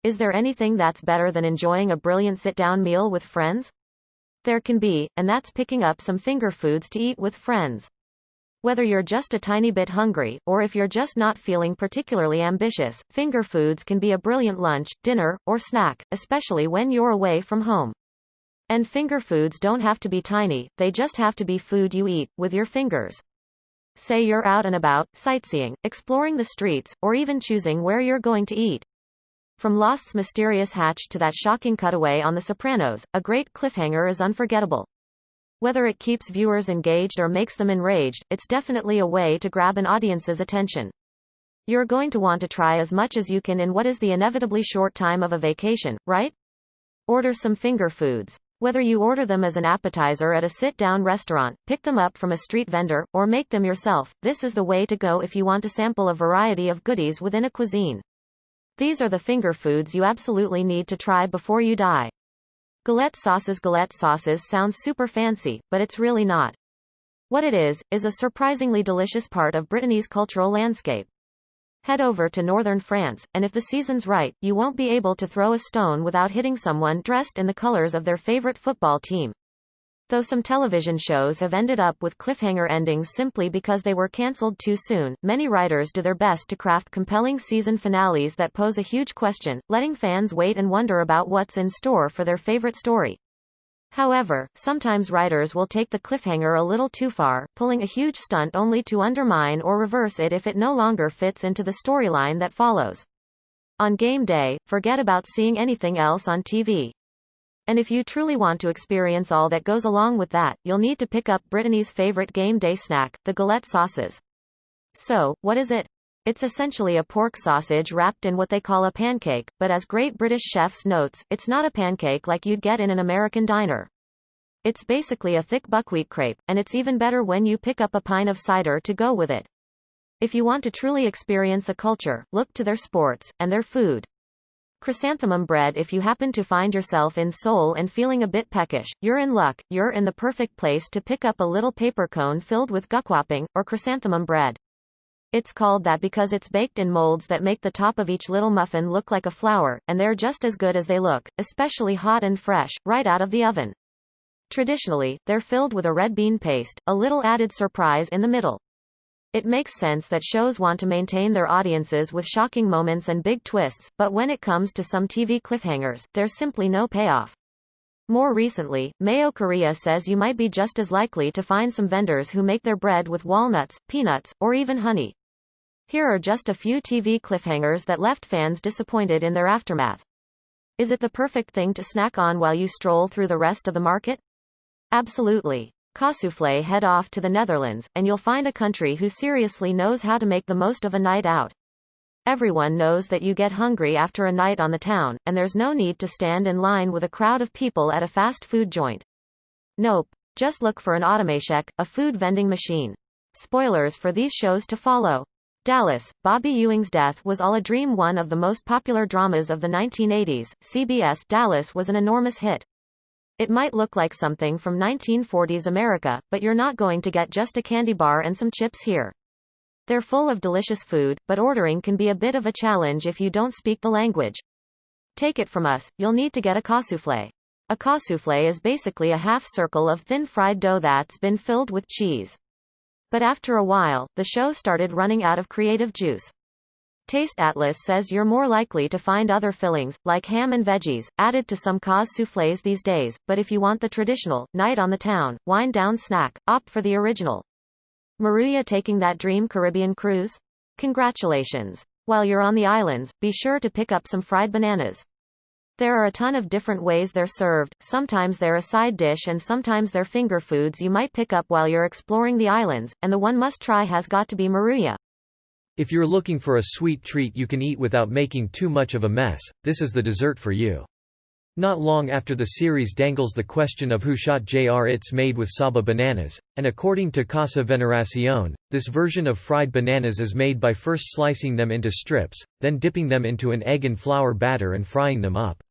Is there anything that's better than enjoying a brilliant sit-down meal with friends? There can be, and that's picking up some finger foods to eat with friends. Whether you're just a tiny bit hungry, or if you're just not feeling particularly ambitious, finger foods can be a brilliant lunch, dinner, or snack, especially when you're away from home. And finger foods don't have to be tiny, they just have to be food you eat with your fingers. Say you're out and about, sightseeing, exploring the streets, or even choosing where you're going to eat. From Lost's mysterious hatch to that shocking cutaway on The Sopranos, a great cliffhanger is unforgettable. Whether it keeps viewers engaged or makes them enraged, it's definitely a way to grab an audience's attention. You're going to want to try as much as you can in what is the inevitably short time of a vacation, right? Order some finger foods. Whether you order them as an appetizer at a sit-down restaurant, pick them up from a street vendor, or make them yourself, this is the way to go if you want to sample a variety of goodies within a cuisine. These are the finger foods you absolutely need to try before you die. Galette sauces. Galette sauces sounds super fancy, but it's really not. What it is a surprisingly delicious part of Brittany's cultural landscape. Head over to northern France, and if the season's right, you won't be able to throw a stone without hitting someone dressed in the colors of their favorite football team. Though some television shows have ended up with cliffhanger endings simply because they were cancelled too soon, many writers do their best to craft compelling season finales that pose a huge question, letting fans wait and wonder about what's in store for their favorite story. However, sometimes writers will take the cliffhanger a little too far, pulling a huge stunt only to undermine or reverse it if it no longer fits into the storyline that follows. On game day, forget about seeing anything else on TV. And if you truly want to experience all that goes along with that, you'll need to pick up Brittany's favorite game day snack, the galette sauces. So, what is it? It's essentially a pork sausage wrapped in what they call a pancake, but as Great British Chefs notes, it's not a pancake like you'd get in an American diner. It's basically a thick buckwheat crepe, and it's even better when you pick up a pint of cider to go with it. If you want to truly experience a culture, look to their sports, and their food. Chrysanthemum bread. If you happen to find yourself in Seoul and feeling a bit peckish, you're in luck, you're in the perfect place to pick up a little paper cone filled with gukwapping, or chrysanthemum bread. It's called that because it's baked in molds that make the top of each little muffin look like a flower, and they're just as good as they look, especially hot and fresh, right out of the oven. Traditionally, they're filled with a red bean paste, a little added surprise in the middle. It makes sense that shows want to maintain their audiences with shocking moments and big twists, but when it comes to some TV cliffhangers, there's simply no payoff. More recently, Mayo Korea says you might be just as likely to find some vendors who make their bread with walnuts, peanuts, or even honey. Here are just a few TV cliffhangers that left fans disappointed in their aftermath. Is it the perfect thing to snack on while you stroll through the rest of the market? Absolutely. Cassoufflé. Head off to the Netherlands, and you'll find a country who seriously knows how to make the most of a night out. Everyone knows that you get hungry after a night on the town, and there's no need to stand in line with a crowd of people at a fast food joint. Nope. Just look for an automatek, a food vending machine. Spoilers for these shows to follow. Dallas. Bobby Ewing's death was all a dream. One of the most popular dramas of the 1980s, CBS Dallas was an enormous hit. It might look like something from 1940s America, but you're not going to get just a candy bar and some chips here. They're full of delicious food, but ordering can be a bit of a challenge if you don't speak the language. Take it from us, you'll need to get a cassoufflé. A cassoufflé is basically a half circle of thin fried dough that's been filled with cheese. But after a while, the show started running out of creative juice. Taste Atlas says you're more likely to find other fillings, like ham and veggies, added to some cassoufflés these days, but if you want the traditional, night on the town, wind-down snack, opt for the original. Maruya taking that dream Caribbean cruise? Congratulations! While you're on the islands, be sure to pick up some fried bananas. There are a ton of different ways they're served, sometimes they're a side dish and sometimes they're finger foods you might pick up while you're exploring the islands, and the one must-try has got to be Maruya. If you're looking for a sweet treat you can eat without making too much of a mess, this is the dessert for you. Not long after the series dangles the question of who shot Jr. It's made with Saba bananas, and according to Casa Veneracion, this version of fried bananas is made by first slicing them into strips, then dipping them into an egg and flour batter and frying them up.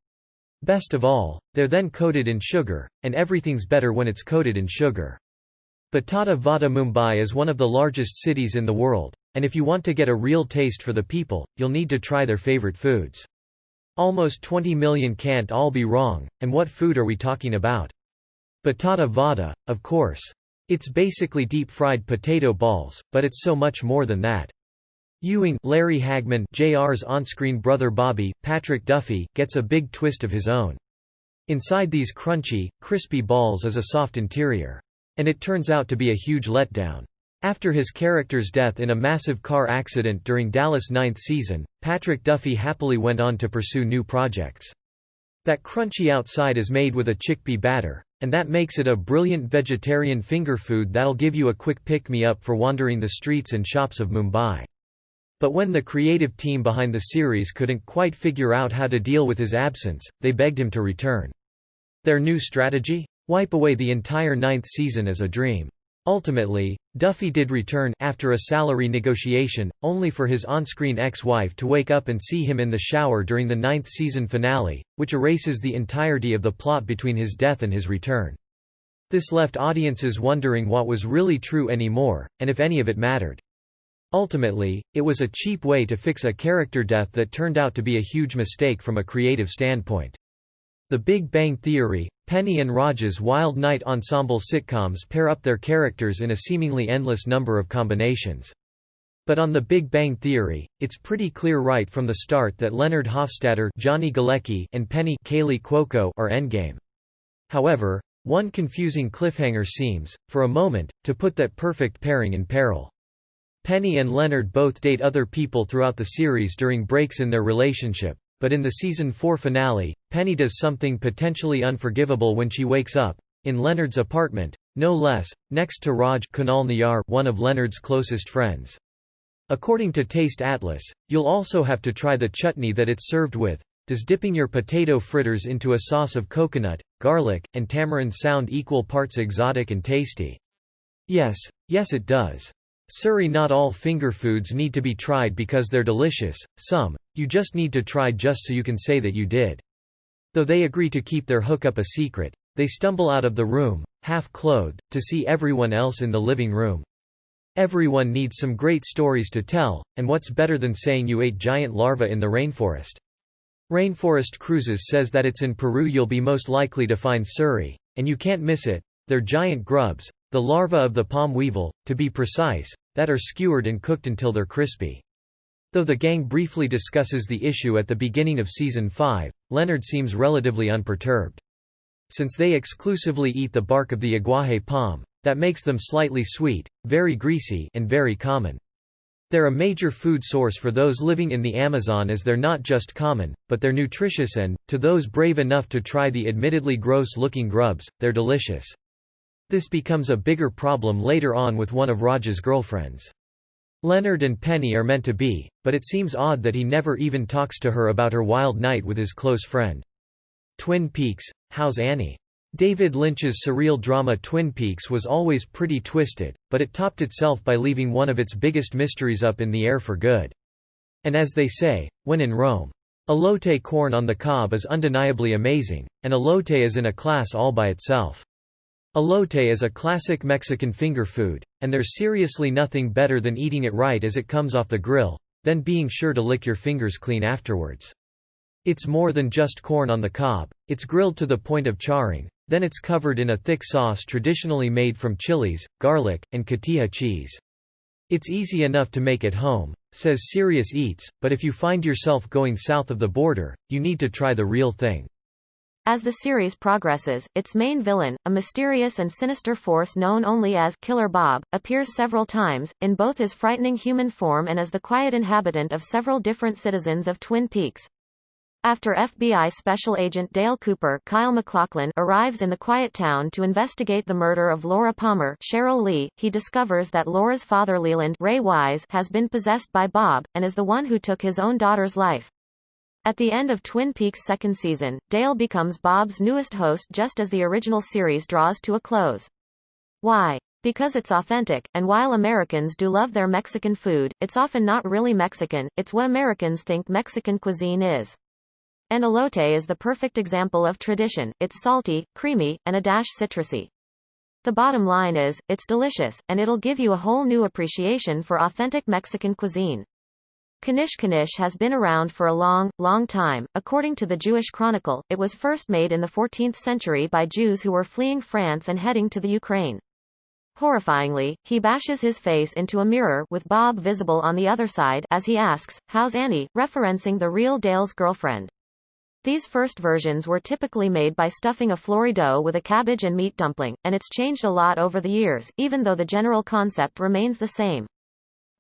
Best of all, they're then coated in sugar, and everything's better when it's coated in sugar. Batata Vada. Mumbai is one of the largest cities in the world, and if you want to get a real taste for the people, you'll need to try their favorite foods. Almost 20 million can't all be wrong, and what food are we talking about? Batata vada, of course. It's basically deep-fried potato balls, but it's so much more than that. Ewing, Larry Hagman, JR's on-screen brother Bobby, Patrick Duffy, gets a big twist of his own. Inside these crunchy, crispy balls is a soft interior. And it turns out to be a huge letdown. After his character's death in a massive car accident during Dallas' 9th season, Patrick Duffy happily went on to pursue new projects. That crunchy outside is made with a chickpea batter, and that makes it a brilliant vegetarian finger food that'll give you a quick pick-me-up for wandering the streets and shops of Mumbai. But when the creative team behind the series couldn't quite figure out how to deal with his absence, they begged him to return. Their new strategy? Wipe away the entire 9th season as a dream. Ultimately, Duffy did return after a salary negotiation, only for his on-screen ex-wife to wake up and see him in the shower during the 9th season finale, which erases the entirety of the plot between his death and his return. This left audiences wondering what was really true anymore, and if any of it mattered. Ultimately, it was a cheap way to fix a character death that turned out to be a huge mistake from a creative standpoint. The Big Bang Theory, Penny and Raj's Wild Night ensemble sitcoms pair up their characters in a seemingly endless number of combinations. But on The Big Bang Theory, it's pretty clear right from the start that Leonard Hofstadter, Johnny Galecki, and Penny Kaylee Cuoco are endgame. However, one confusing cliffhanger seems, for a moment, to put that perfect pairing in peril. Penny and Leonard both date other people throughout the series during breaks in their relationship, but in the season 4 finale, Penny does something potentially unforgivable when she wakes up, in Leonard's apartment, no less, next to Raj Kunal Nayyar, one of Leonard's closest friends. According to Taste Atlas, you'll also have to try the chutney that it's served with. Does dipping your potato fritters into a sauce of coconut, garlic, and tamarind sound equal parts exotic and tasty? Yes it does. Sorry, not all finger foods need to be tried because they're delicious, some, you just need to try just so you can say that you did. Though they agree to keep their hookup a secret, they stumble out of the room, half-clothed, to see everyone else in the living room. Everyone needs some great stories to tell, and what's better than saying you ate giant larvae in the rainforest? Rainforest Cruises says that it's in Peru you'll be most likely to find suri, and you can't miss it. They're giant grubs, the larvae of the palm weevil, to be precise, that are skewered and cooked until they're crispy. Though the gang briefly discusses the issue at the beginning of season 5, Leonard seems relatively unperturbed. Since they exclusively eat the bark of the aguaje palm, that makes them slightly sweet, very greasy, and very common. They're a major food source for those living in the Amazon as they're not just common, but they're nutritious and, to those brave enough to try the admittedly gross-looking grubs, they're delicious. This becomes a bigger problem later on with one of Raj's girlfriends. Leonard and Penny are meant to be, but it seems odd that he never even talks to her about her wild night with his close friend. Twin Peaks, how's Annie? David Lynch's surreal drama Twin Peaks was always pretty twisted, but it topped itself by leaving one of its biggest mysteries up in the air for good. And as they say, when in Rome. Elote corn on the cob is undeniably amazing, and elote is in a class all by itself. Elote is a classic Mexican finger food, and there's seriously nothing better than eating it right as it comes off the grill, then being sure to lick your fingers clean afterwards. It's more than just corn on the cob, it's grilled to the point of charring, then it's covered in a thick sauce traditionally made from chilies, garlic, and cotija cheese. It's easy enough to make at home, says Serious Eats, but if you find yourself going south of the border, you need to try the real thing. As the series progresses, its main villain, a mysterious and sinister force known only as Killer Bob, appears several times, in both his frightening human form and as the quiet inhabitant of several different citizens of Twin Peaks. After FBI Special Agent Dale Cooper Kyle MacLachlan arrives in the quiet town to investigate the murder of Laura Palmer Cheryl Lee, he discovers that Laura's father Leland Ray Wise has been possessed by Bob, and is the one who took his own daughter's life. At the end of Twin Peaks' second season, Dale becomes Bob's newest host just as the original series draws to a close. Why? Because it's authentic, and while Americans do love their Mexican food, it's often not really Mexican, it's what Americans think Mexican cuisine is. And elote is the perfect example of tradition. It's salty, creamy, and a dash citrusy. The bottom line is, it's delicious, and it'll give you a whole new appreciation for authentic Mexican cuisine. Knish has been around for a long, long time. According to the Jewish Chronicle, it was first made in the 14th century by Jews who were fleeing France and heading to the Ukraine. Horrifyingly, he bashes his face into a mirror with Bob visible on the other side as he asks, "How's Annie?" referencing the real Dale's girlfriend. These first versions were typically made by stuffing a flour dough with a cabbage and meat dumpling, and it's changed a lot over the years, even though the general concept remains the same.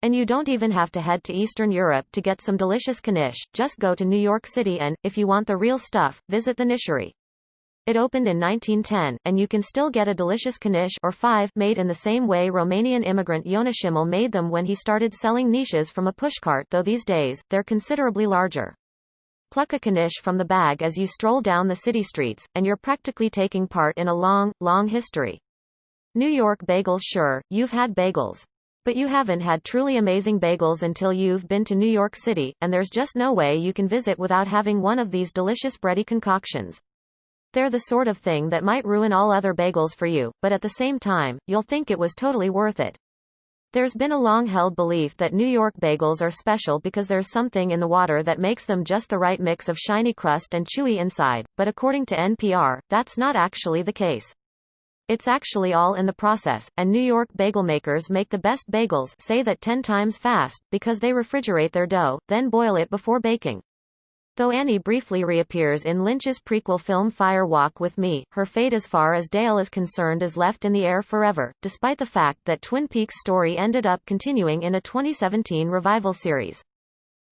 And you don't even have to head to Eastern Europe to get some delicious knish, just go to New York City and, if you want the real stuff, visit the Knishery. It opened in 1910, and you can still get a delicious knish or five made in the same way Romanian immigrant Iona Schimmel made them when he started selling niches from a pushcart, though these days, they're considerably larger. Pluck a knish from the bag as you stroll down the city streets, and you're practically taking part in a long, long history. New York bagels. Sure, you've had bagels. But you haven't had truly amazing bagels until you've been to New York City, and there's just no way you can visit without having one of these delicious bready concoctions. They're the sort of thing that might ruin all other bagels for you, but at the same time, you'll think it was totally worth it. There's been a long-held belief that New York bagels are special because there's something in the water that makes them just the right mix of shiny crust and chewy inside, but according to NPR, that's not actually the case. It's actually all in the process, and New York bagel makers make the best bagels, say that 10 times fast, because they refrigerate their dough, then boil it before baking. Though Annie briefly reappears in Lynch's prequel film Fire Walk with Me, her fate as far as Dale is concerned is left in the air forever, despite the fact that Twin Peaks' story ended up continuing in a 2017 revival series.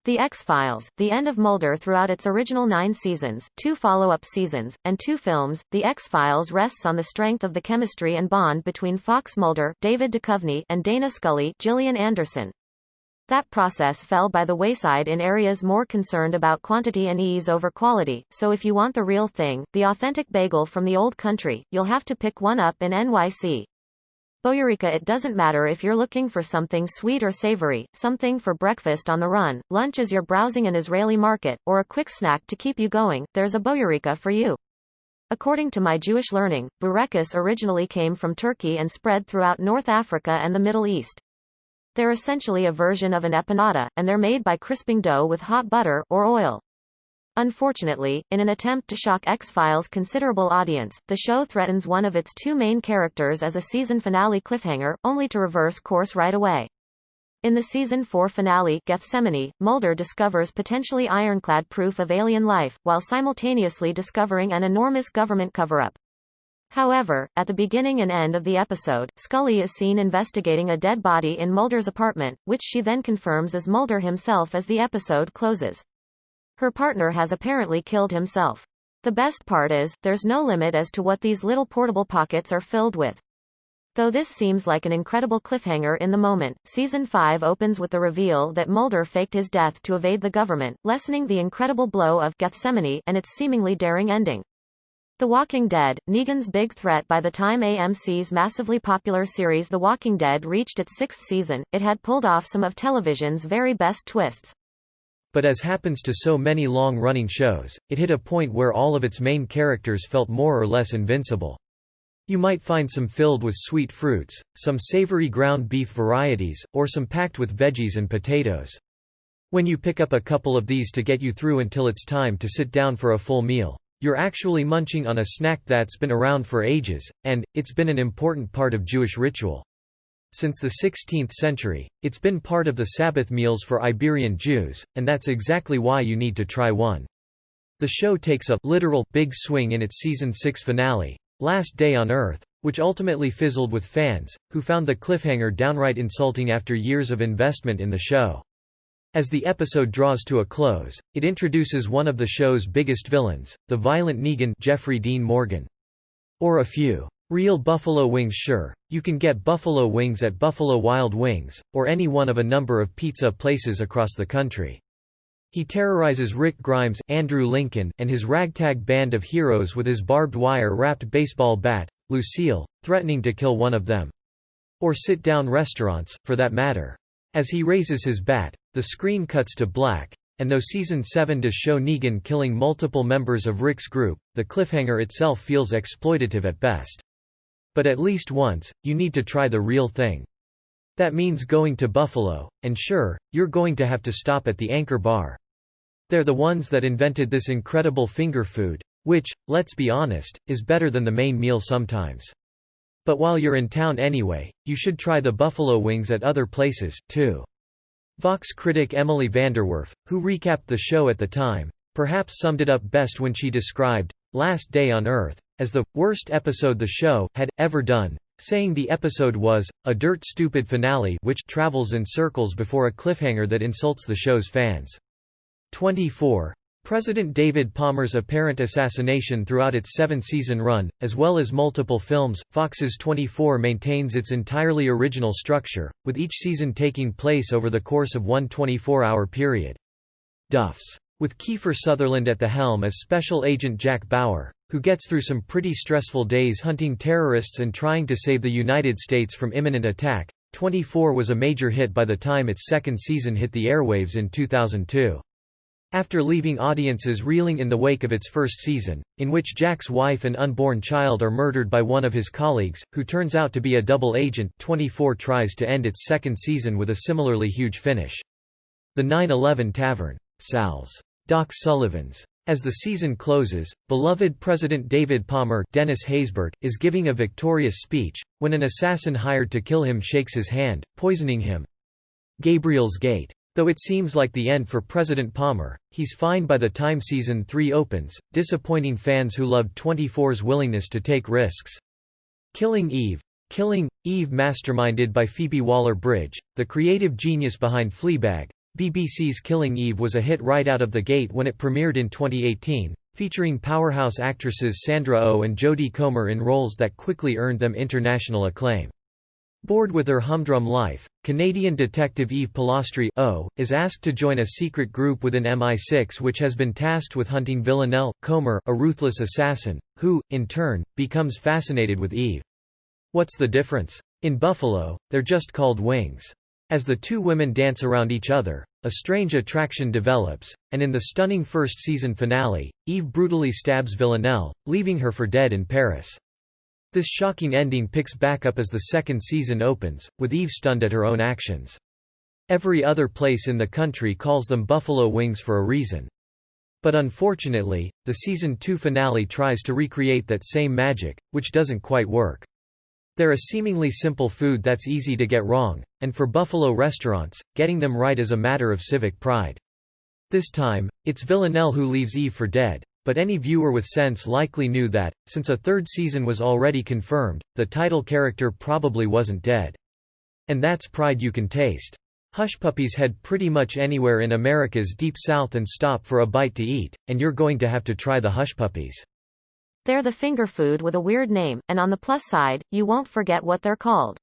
The X-Files, the end of Mulder throughout its original 9 seasons, 2 follow-up seasons, and 2 films. The X-Files rests on the strength of the chemistry and bond between Fox Mulder, David Duchovny, and Dana Scully, Gillian Anderson. That process fell by the wayside in areas more concerned about quantity and ease over quality, so if you want the real thing, the authentic bagel from the old country, you'll have to pick one up in NYC. Boyarika. It doesn't matter if you're looking for something sweet or savory, something for breakfast on the run, lunch as you're browsing an Israeli market, or a quick snack to keep you going, there's a boyarika for you. According to my Jewish learning, burekas originally came from Turkey and spread throughout North Africa and the Middle East. They're essentially a version of an empanada, and they're made by crisping dough with hot butter, or oil. Unfortunately, in an attempt to shock X-Files' considerable audience, the show threatens one of its 2 main characters as a season finale cliffhanger, only to reverse course right away. In the season 4 finale, Gethsemane, Mulder discovers potentially ironclad proof of alien life, while simultaneously discovering an enormous government cover-up. However, at the beginning and end of the episode, Scully is seen investigating a dead body in Mulder's apartment, which she then confirms is Mulder himself as the episode closes. Her partner has apparently killed himself. The best part is, there's no limit as to what these little portable pockets are filled with. Though this seems like an incredible cliffhanger in the moment, Season 5 opens with the reveal that Mulder faked his death to evade the government, lessening the incredible blow of Gethsemane and its seemingly daring ending. The Walking Dead, Negan's big threat. By the time AMC's massively popular series The Walking Dead reached its 6th season, it had pulled off some of television's very best twists. But as happens to so many long-running shows, it hit a point where all of its main characters felt more or less invincible. You might find some filled with sweet fruits, some savory ground beef varieties, or some packed with veggies and potatoes. When you pick up a couple of these to get you through until it's time to sit down for a full meal, you're actually munching on a snack that's been around for ages, and it's been an important part of Jewish ritual. Since the 16th century, it's been part of the Sabbath meals for Iberian Jews, and that's exactly why you need to try one. The show takes a literal big swing in its season 6 finale, Last Day on Earth, which ultimately fizzled with fans, who found the cliffhanger downright insulting after years of investment in the show. As the episode draws to a close, it introduces one of the show's biggest villains, the violent Negan, Jeffrey Dean Morgan. Or a few real buffalo wings. Sure, you can get buffalo wings at Buffalo Wild Wings, or any one of a number of pizza places across the country. He terrorizes Rick Grimes, Andrew Lincoln, and his ragtag band of heroes with his barbed wire-wrapped baseball bat, Lucille, threatening to kill one of them. Or sit-down restaurants, for that matter. As he raises his bat, the screen cuts to black, and though Season 7 does show Negan killing multiple members of Rick's group, the cliffhanger itself feels exploitative at best. But at least once, you need to try the real thing. That means going to Buffalo, and sure, you're going to have to stop at the Anchor Bar. They're the ones that invented this incredible finger food, which, let's be honest, is better than the main meal sometimes. But while you're in town anyway, you should try the buffalo wings at other places, too. Vox critic Emily Vanderwerf, who recapped the show at the time, perhaps summed it up best when she described Last Day on Earth as the worst episode the show had ever done, saying the episode was a dirt stupid finale which travels in circles before a cliffhanger that insults the show's fans. 24. President David Palmer's apparent assassination throughout its 7-season run, as well as multiple films, Fox's 24 maintains its entirely original structure, with each season taking place over the course of one 24-hour period. Duff's. With Kiefer Sutherland at the helm as Special Agent Jack Bauer, who gets through some pretty stressful days hunting terrorists and trying to save the United States from imminent attack, 24 was a major hit by the time its second season hit the airwaves in 2002. After leaving audiences reeling in the wake of its first season, in which Jack's wife and unborn child are murdered by one of his colleagues, who turns out to be a double agent, 24 tries to end its second season with a similarly huge finish. The 9/11 Tavern. Sal's. Doc Sullivan's. As the season closes, beloved President David Palmer, Dennis Haysbert, is giving a victorious speech, when an assassin hired to kill him shakes his hand, poisoning him. Gabriel's Gate. Though it seems like the end for President Palmer, he's fine by the time Season 3 opens, disappointing fans who loved 24's willingness to take risks. Killing Eve. Killing Eve, masterminded by Phoebe Waller-Bridge, the creative genius behind Fleabag. BBC's Killing Eve was a hit right out of the gate when it premiered in 2018, featuring powerhouse actresses Sandra Oh and Jodie Comer in roles that quickly earned them international acclaim. Bored with her humdrum life, Canadian detective Eve Polastri is asked to join a secret group within MI6 which has been tasked with hunting Villanelle Comer, a ruthless assassin, who, in turn, becomes fascinated with Eve. What's the difference? In Buffalo, they're just called wings. As the two women dance around each other, a strange attraction develops, and in the stunning first-season finale, Eve brutally stabs Villanelle, leaving her for dead in Paris. This shocking ending picks back up as the second season opens, with Eve stunned at her own actions. Every other place in the country calls them buffalo wings for a reason. But unfortunately, the Season 2 finale tries to recreate that same magic, which doesn't quite work. They're a seemingly simple food that's easy to get wrong, and for Buffalo restaurants, getting them right is a matter of civic pride. This time, it's Villanelle who leaves Eve for dead, but any viewer with sense likely knew that, since a third season was already confirmed, the title character probably wasn't dead. And that's pride you can taste. Hushpuppies head pretty much anywhere in America's Deep South and stop for a bite to eat, and you're going to have to try the Hushpuppies. They're the finger food with a weird name, and on the plus side, you won't forget what they're called.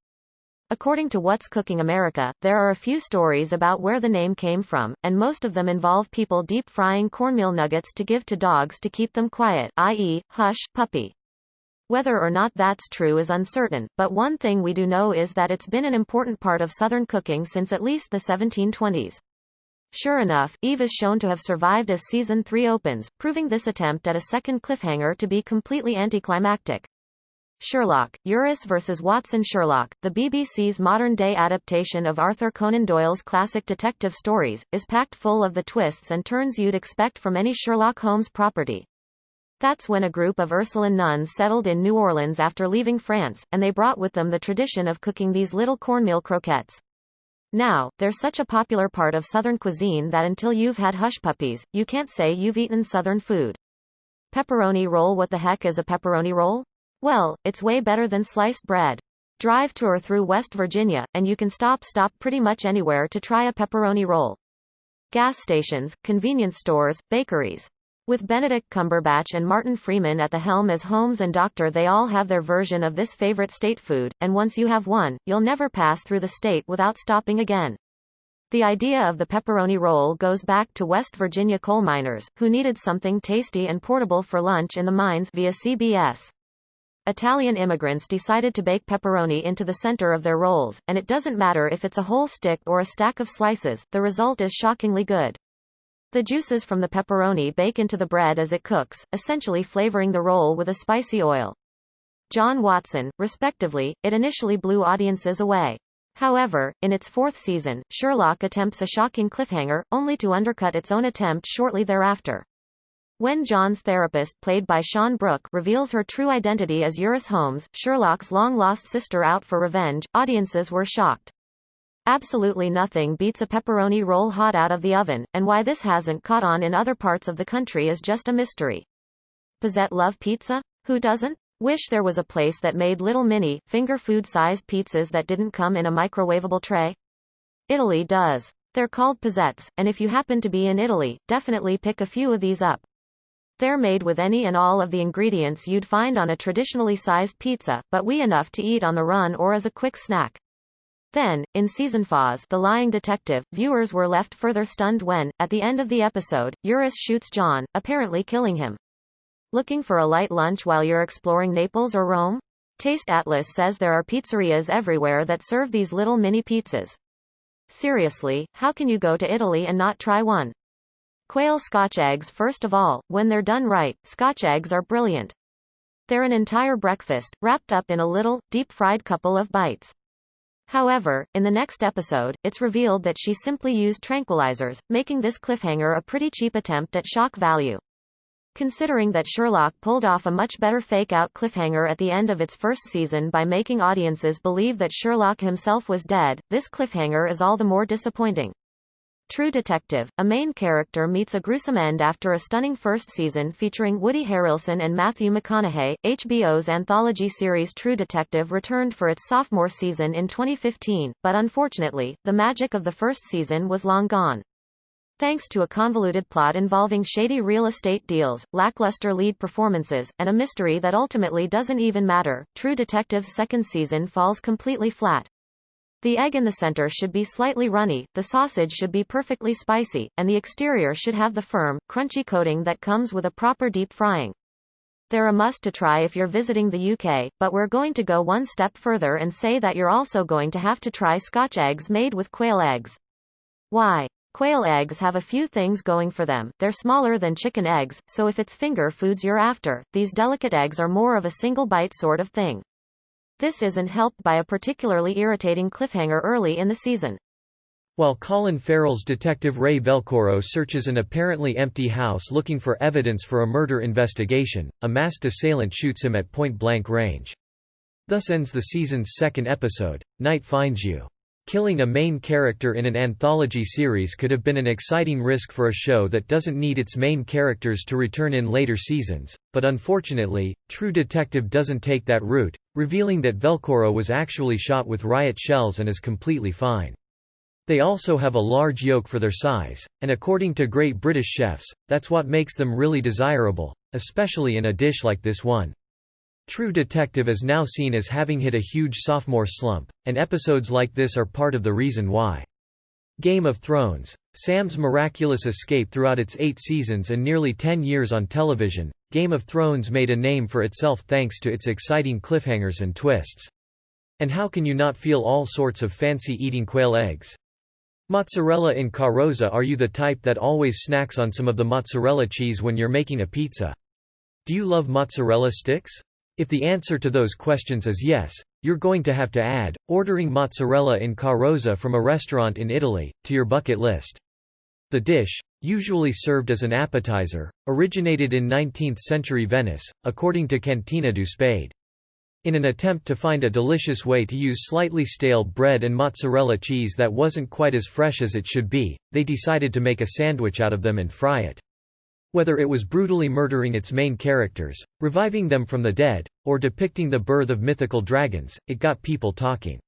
According to What's Cooking America, there are a few stories about where the name came from, and most of them involve people deep frying cornmeal nuggets to give to dogs to keep them quiet, i.e., hush, puppy. Whether or not that's true is uncertain, but one thing we do know is that it's been an important part of Southern cooking since at least the 1720s. Sure enough, Eve is shown to have survived as Season 3 opens, proving this attempt at a second cliffhanger to be completely anticlimactic. Sherlock, Uress vs. Watson. Sherlock, the BBC's modern-day adaptation of Arthur Conan Doyle's classic detective stories, is packed full of the twists and turns you'd expect from any Sherlock Holmes property. That's when a group of Ursuline nuns settled in New Orleans after leaving France, and they brought with them the tradition of cooking these little cornmeal croquettes. Now, they're such a popular part of Southern cuisine that until you've had hush puppies, you can't say you've eaten Southern food. Pepperoni roll. What the heck is a pepperoni roll? Well, it's way better than sliced bread. Drive to or through West Virginia, and you can stop pretty much anywhere to try a pepperoni roll. Gas stations, convenience stores, bakeries. With Benedict Cumberbatch and Martin Freeman at the helm as Holmes and Doctor, they all have their version of this favorite state food, and once you have one, you'll never pass through the state without stopping again. The idea of the pepperoni roll goes back to West Virginia coal miners, who needed something tasty and portable for lunch in the mines via CBS. Italian immigrants decided to bake pepperoni into the center of their rolls, and it doesn't matter if it's a whole stick or a stack of slices, the result is shockingly good. The juices from the pepperoni bake into the bread as it cooks, essentially flavoring the roll with a spicy oil. John Watson, respectively, it initially blew audiences away. However, in its fourth season, Sherlock attempts a shocking cliffhanger, only to undercut its own attempt shortly thereafter. When John's therapist, played by Sean Brooke, reveals her true identity as Eurus Holmes, Sherlock's long-lost sister out for revenge, audiences were shocked. Absolutely nothing beats a pepperoni roll hot out of the oven, and why this hasn't caught on in other parts of the country is just a mystery. Pizzette love pizza? Who doesn't? Wish there was a place that made little mini, finger food-sized pizzas that didn't come in a microwavable tray. Italy does. They're called pizzettes, and if you happen to be in Italy, definitely pick a few of these up. They're made with any and all of the ingredients you'd find on a traditionally sized pizza, but wee enough to eat on the run or as a quick snack. Then, in season 4, The Lying Detective, viewers were left further stunned when, at the end of the episode, Eurus shoots John, apparently killing him. Looking for a light lunch while you're exploring Naples or Rome? Taste Atlas says there are pizzerias everywhere that serve these little mini pizzas. Seriously, how can you go to Italy and not try one? Quail Scotch eggs. First of all, when they're done right, Scotch eggs are brilliant. They're an entire breakfast, wrapped up in a little, deep-fried couple of bites. However, in the next episode, it's revealed that she simply used tranquilizers, making this cliffhanger a pretty cheap attempt at shock value. Considering that Sherlock pulled off a much better fake-out cliffhanger at the end of its first season by making audiences believe that Sherlock himself was dead, this cliffhanger is all the more disappointing. True Detective, a main character meets a gruesome end after a stunning first season featuring Woody Harrelson and Matthew McConaughey. HBO's anthology series True Detective returned for its sophomore season in 2015, but unfortunately, the magic of the first season was long gone. Thanks to a convoluted plot involving shady real estate deals, lackluster lead performances, and a mystery that ultimately doesn't even matter, True Detective's second season falls completely flat. The egg in the center should be slightly runny, the sausage should be perfectly spicy, and the exterior should have the firm, crunchy coating that comes with a proper deep frying. They're a must to try if you're visiting the UK, but we're going to go one step further and say that you're also going to have to try Scotch eggs made with quail eggs. Why? Quail eggs have a few things going for them. They're smaller than chicken eggs, so if it's finger foods you're after, these delicate eggs are more of a single bite sort of thing. This isn't helped by a particularly irritating cliffhanger early in the season. While Colin Farrell's detective Ray Velcoro searches an apparently empty house looking for evidence for a murder investigation, a masked assailant shoots him at point-blank range. Thus ends the season's second episode, Night Finds You. Killing a main character in an anthology series could have been an exciting risk for a show that doesn't need its main characters to return in later seasons, but unfortunately, True Detective doesn't take that route, revealing that Velcoro was actually shot with riot shells and is completely fine. They also have a large yolk for their size, and according to Great British chefs, that's what makes them really desirable, especially in a dish like this one. True Detective is now seen as having hit a huge sophomore slump, and episodes like this are part of the reason why. Game of Thrones. Sam's miraculous escape throughout its 8 seasons and nearly 10 years on television, Game of Thrones made a name for itself thanks to its exciting cliffhangers and twists. And how can you not feel all sorts of fancy eating quail eggs? Mozzarella in carrozza. Are you the type that always snacks on some of the mozzarella cheese when you're making a pizza? Do you love mozzarella sticks? If the answer to those questions is yes, you're going to have to add ordering mozzarella in carrozza from a restaurant in Italy to your bucket list. The dish, usually served as an appetizer, originated in 19th-century Venice, according to Cantina du Spade. In an attempt to find a delicious way to use slightly stale bread and mozzarella cheese that wasn't quite as fresh as it should be, they decided to make a sandwich out of them and fry it. Whether it was brutally murdering its main characters, reviving them from the dead, or depicting the birth of mythical dragons, it got people talking.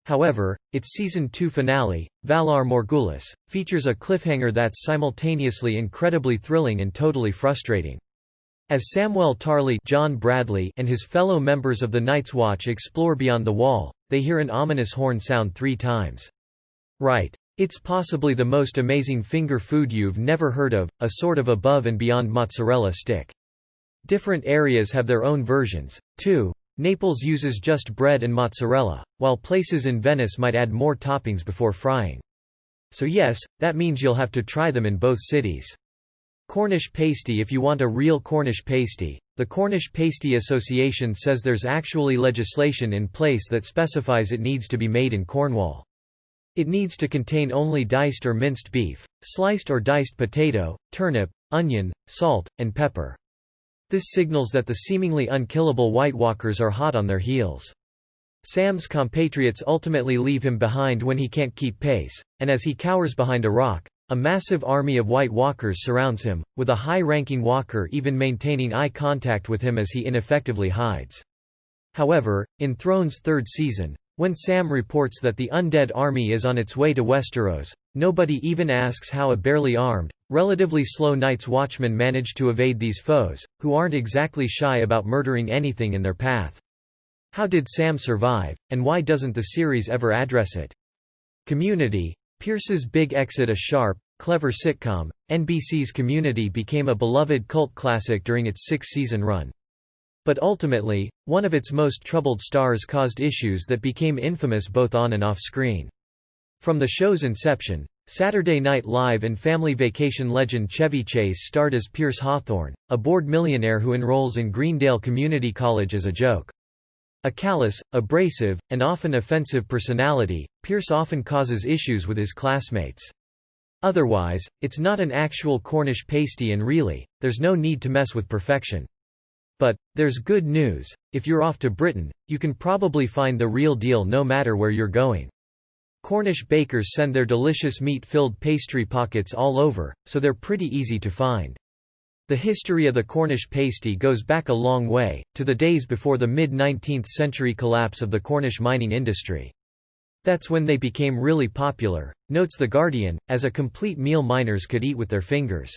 However, its season 2 finale, Valar Morghulis, features a cliffhanger that's simultaneously incredibly thrilling and totally frustrating. As Samuel Tarly, John Bradley, and his fellow members of the Night's Watch explore beyond the wall, they hear an ominous horn sound 3 times. Right. It's possibly the most amazing finger food you've never heard of, a sort of above and beyond mozzarella stick. Different areas have their own versions, too. Naples uses just bread and mozzarella, while places in Venice might add more toppings before frying. So yes, that means you'll have to try them in both cities. Cornish pasty. If you want a real Cornish pasty, The Cornish Pasty Association says there's actually legislation in place that specifies it needs to be made in Cornwall. It needs to contain only diced or minced beef, sliced or diced potato, turnip, onion, salt, and pepper. This signals that the seemingly unkillable White Walkers are hot on their heels. Sam's compatriots ultimately leave him behind when he can't keep pace, and as he cowers behind a rock, a massive army of White Walkers surrounds him, with a high-ranking Walker even maintaining eye contact with him as he ineffectively hides. However, in Thrones' third season, when Sam reports that the undead army is on its way to Westeros, nobody even asks how a barely armed, relatively slow Night's Watchmen manage to evade these foes, who aren't exactly shy about murdering anything in their path. How did Sam survive, and why doesn't the series ever address it? Community. Pierce's big exit, a sharp, clever sitcom, NBC's Community became a beloved cult classic during its six-season run. But ultimately, one of its most troubled stars caused issues that became infamous both on and off screen. From the show's inception, Saturday Night Live and Family Vacation legend Chevy Chase starred as Pierce Hawthorne, a bored millionaire who enrolls in Greendale Community College as a joke. A callous, abrasive, and often offensive personality, Pierce often causes issues with his classmates. Otherwise, it's not an actual Cornish pasty, and really, there's no need to mess with perfection. But there's good news: if you're off to Britain, you can probably find the real deal no matter where you're going. Cornish bakers send their delicious meat-filled pastry pockets all over, so they're pretty easy to find. The history of the Cornish pasty goes back a long way, to the days before the mid-19th century collapse of the Cornish mining industry. That's when they became really popular, notes The Guardian, as a complete meal miners could eat with their fingers.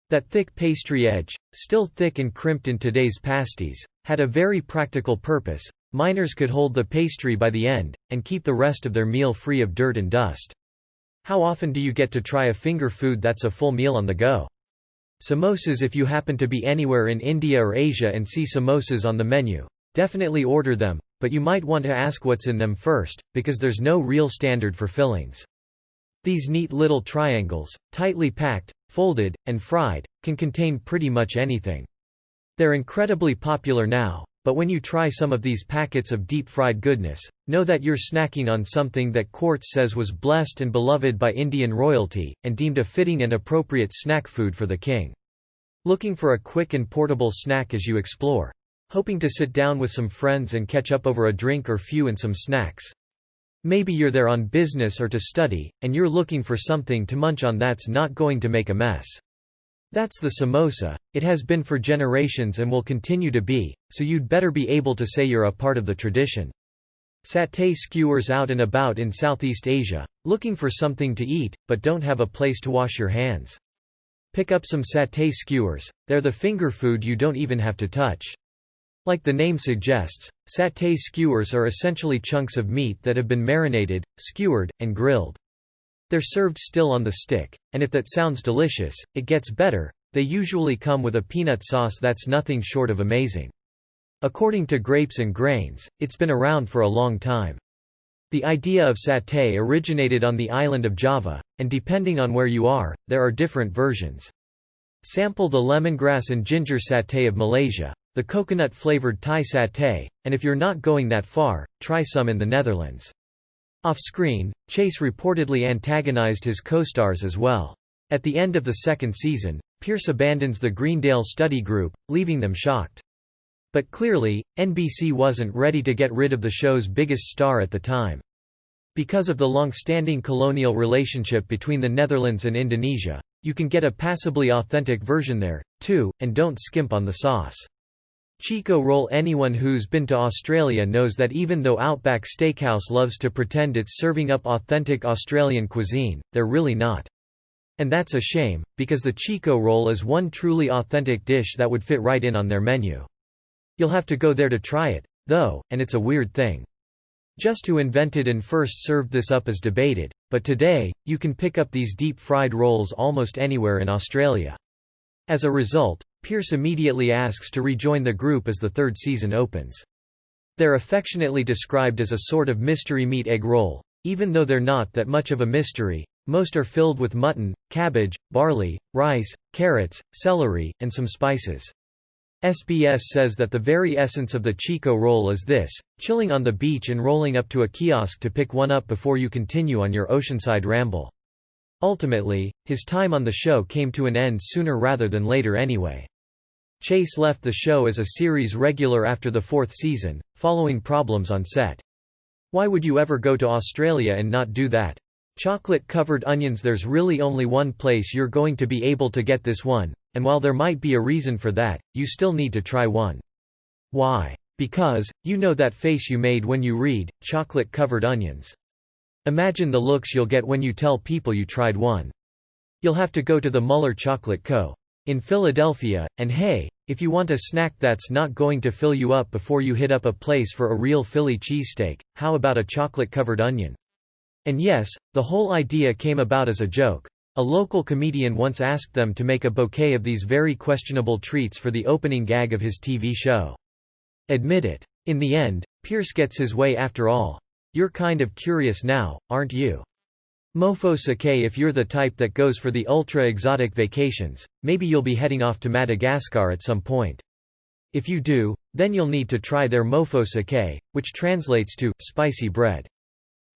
That thick pastry edge, still thick and crimped in today's pasties, had a very practical purpose. Miners could hold the pastry by the end, and keep the rest of their meal free of dirt and dust. How often do you get to try a finger food that's a full meal on the go? Samosas. If you happen to be anywhere in India or Asia and see samosas on the menu, definitely order them, but you might want to ask what's in them first, because there's no real standard for fillings. These neat little triangles, tightly packed, folded, and fried, can contain pretty much anything. They're incredibly popular now, but when you try some of these packets of deep-fried goodness, know that you're snacking on something that Quartz says was blessed and beloved by Indian royalty, and deemed a fitting and appropriate snack food for the king. Looking for a quick and portable snack as you explore? Hoping to sit down with some friends and catch up over a drink or few and some snacks? Maybe you're there on business or to study, and you're looking for something to munch on that's not going to make a mess. That's the samosa. It has been for generations and will continue to be, so you'd better be able to say you're a part of the tradition. Satay skewers. Out and about in Southeast Asia, looking for something to eat, but don't have a place to wash your hands? Pick up some satay skewers. They're the finger food you don't even have to touch. Like the name suggests, satay skewers are essentially chunks of meat that have been marinated, skewered, and grilled. They're served still on the stick, and if that sounds delicious, it gets better. They usually come with a peanut sauce that's nothing short of amazing. According to Grapes and Grains, it's been around for a long time. The idea of satay originated on the island of Java, and depending on where you are, there are different versions. Sample the lemongrass and ginger satay of Malaysia, the coconut-flavored Thai satay, and if you're not going that far, try some in the Netherlands. Off-screen, Chase reportedly antagonized his co-stars as well. At the end of the second season, Pierce abandons the Greendale study group, leaving them shocked. But clearly, NBC wasn't ready to get rid of the show's biggest star at the time. Because of the long-standing colonial relationship between the Netherlands and Indonesia, you can get a passably authentic version there, too, and don't skimp on the sauce. Chico roll. Anyone who's been to Australia knows that even though Outback Steakhouse loves to pretend it's serving up authentic Australian cuisine, they're really not. And that's a shame, because the Chico roll is one truly authentic dish that would fit right in on their menu. You'll have to go there to try it, though, and it's a weird thing. Just who invented and first served this up is debated, but today, you can pick up these deep-fried rolls almost anywhere in Australia. As a result, Pierce immediately asks to rejoin the group as the third season opens. They're affectionately described as a sort of mystery meat egg roll, even though they're not that much of a mystery. Most are filled with mutton, cabbage, barley, rice, carrots, celery, and some spices. SBS says that the very essence of the Chico roll is this: chilling on the beach and rolling up to a kiosk to pick one up before you continue on your oceanside ramble. Ultimately, his time on the show came to an end sooner rather than later anyway. Chase left the show as a series regular after the 4th season, following problems on set. Why would you ever go to Australia and not do that? Chocolate-covered onions. There's really only one place you're going to be able to get this one, and while there might be a reason for that, you still need to try one. Why? Because, you know that face you made when you read, chocolate-covered onions. Imagine the looks you'll get when you tell people you tried one. You'll have to go to the Muller Chocolate Co. in Philadelphia, and hey, if you want a snack that's not going to fill you up before you hit up a place for a real Philly cheesesteak, how about a chocolate-covered onion? And yes, the whole idea came about as a joke. A local comedian once asked them to make a bouquet of these very questionable treats for the opening gag of his TV show. Admit it. In the end, Pierce gets his way after all. You're kind of curious now, aren't you? Mofo sake. If you're the type that goes for the ultra-exotic vacations, maybe you'll be heading off to Madagascar at some point. If you do, then you'll need to try their mofo sake, which translates to spicy bread.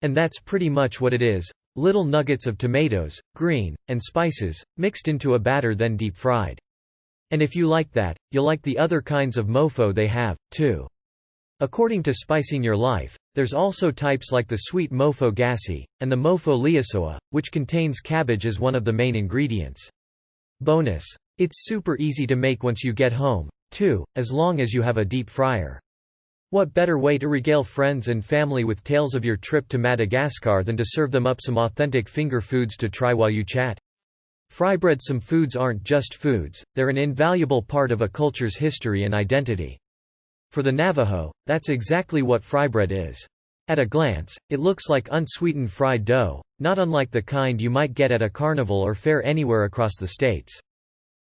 And that's pretty much what it is: little nuggets of tomatoes, green, and spices, mixed into a batter then deep-fried. And if you like that, you'll like the other kinds of mofo they have, too. According to Spicing Your Life, there's also types like the sweet mofo gassi, and the mofo liasoa, which contains cabbage as one of the main ingredients. Bonus. It's super easy to make once you get home, too, as long as you have a deep fryer. What better way to regale friends and family with tales of your trip to Madagascar than to serve them up some authentic finger foods to try while you chat? Frybread. Some foods aren't just foods, they're an invaluable part of a culture's history and identity. For the Navajo, that's exactly what frybread is. At a glance, it looks like unsweetened fried dough, not unlike the kind you might get at a carnival or fair anywhere across the states.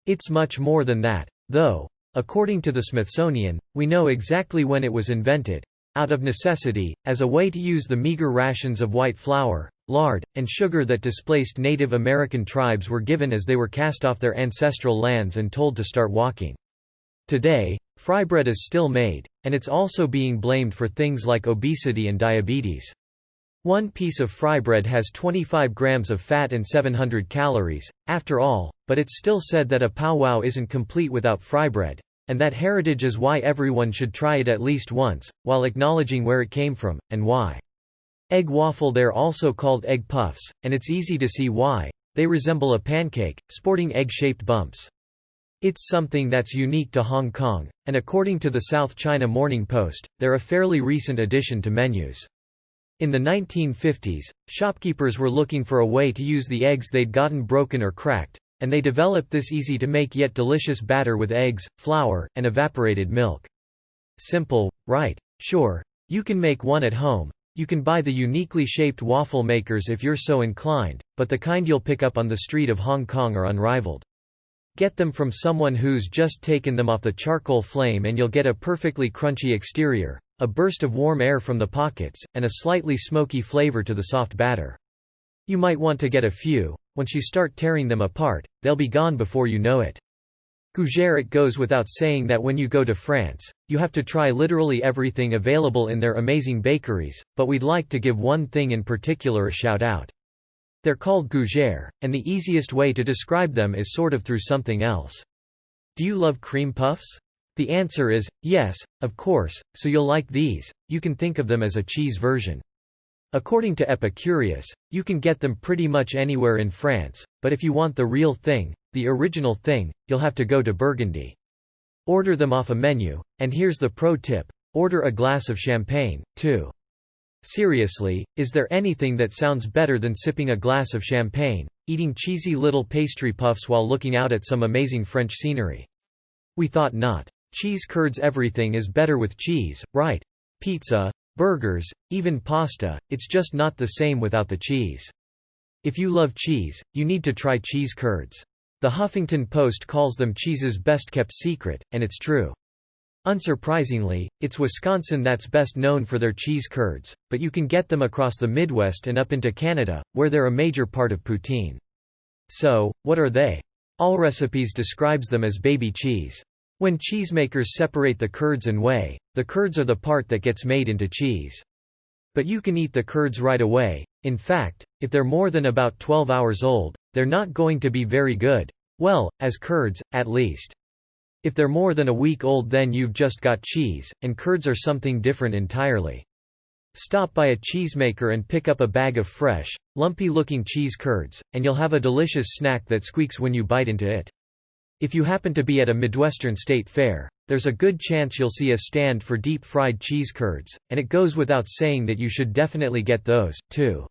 It's much more than that, though. According to the Smithsonian, we know exactly when it was invented: out of necessity, as a way to use the meager rations of white flour, lard, and sugar that displaced Native American tribes were given as they were cast off their ancestral lands and told to start walking. Today, frybread is still made, and it's also being blamed for things like obesity and diabetes. One piece of frybread has 25 grams of fat and 700 calories, after all, but it's still said that a powwow isn't complete without frybread, and that heritage is why everyone should try it at least once, while acknowledging where it came from, and why. Egg waffle. They're also called egg puffs, and it's easy to see why. They resemble a pancake, sporting egg-shaped bumps. It's something that's unique to Hong Kong, and according to the South China Morning Post, they're a fairly recent addition to menus. In the 1950s, shopkeepers were looking for a way to use the eggs they'd gotten broken or cracked, and they developed this easy-to-make yet delicious batter with eggs, flour, and evaporated milk. Simple, right? Sure. You can make one at home. You can buy the uniquely shaped waffle makers if you're so inclined, but the kind you'll pick up on the street of Hong Kong are unrivaled. Get them from someone who's just taken them off the charcoal flame and you'll get a perfectly crunchy exterior, a burst of warm air from the pockets, and a slightly smoky flavor to the soft batter. You might want to get a few. Once you start tearing them apart, they'll be gone before you know it. Gougère. It goes without saying that when you go to France, you have to try literally everything available in their amazing bakeries, but we'd like to give one thing in particular a shout out. They're called gougère, and the easiest way to describe them is sort of through something else. Do you love cream puffs? The answer is, yes, of course, so you'll like these. You can think of them as a cheese version. According to Epicurious, you can get them pretty much anywhere in France, but if you want the real thing, the original thing, you'll have to go to Burgundy. Order them off a menu, and here's the pro tip: order a glass of champagne, too. Seriously, is there anything that sounds better than sipping a glass of champagne, eating cheesy little pastry puffs while looking out at some amazing French scenery? We thought not. Cheese curds. Everything is better with cheese, right? Pizza, burgers, even pasta, it's just not the same without the cheese. If you love cheese, you need to try cheese curds. The Huffington Post calls them cheese's best-kept secret, and it's true. Unsurprisingly, it's Wisconsin that's best known for their cheese curds, but you can get them across the Midwest and up into Canada, where they're a major part of poutine. So, what are they? Allrecipes describes them as baby cheese. When cheesemakers separate the curds and whey, the curds are the part that gets made into cheese. But you can eat the curds right away. In fact, if they're more than about 12 hours old, they're not going to be very good. Well, as curds, at least. If they're more than a week old, then you've just got cheese, and curds are something different entirely. Stop by a cheesemaker and pick up a bag of fresh, lumpy-looking cheese curds, and you'll have a delicious snack that squeaks when you bite into it. If you happen to be at a Midwestern state fair, there's a good chance you'll see a stand for deep-fried cheese curds, and it goes without saying that you should definitely get those, too.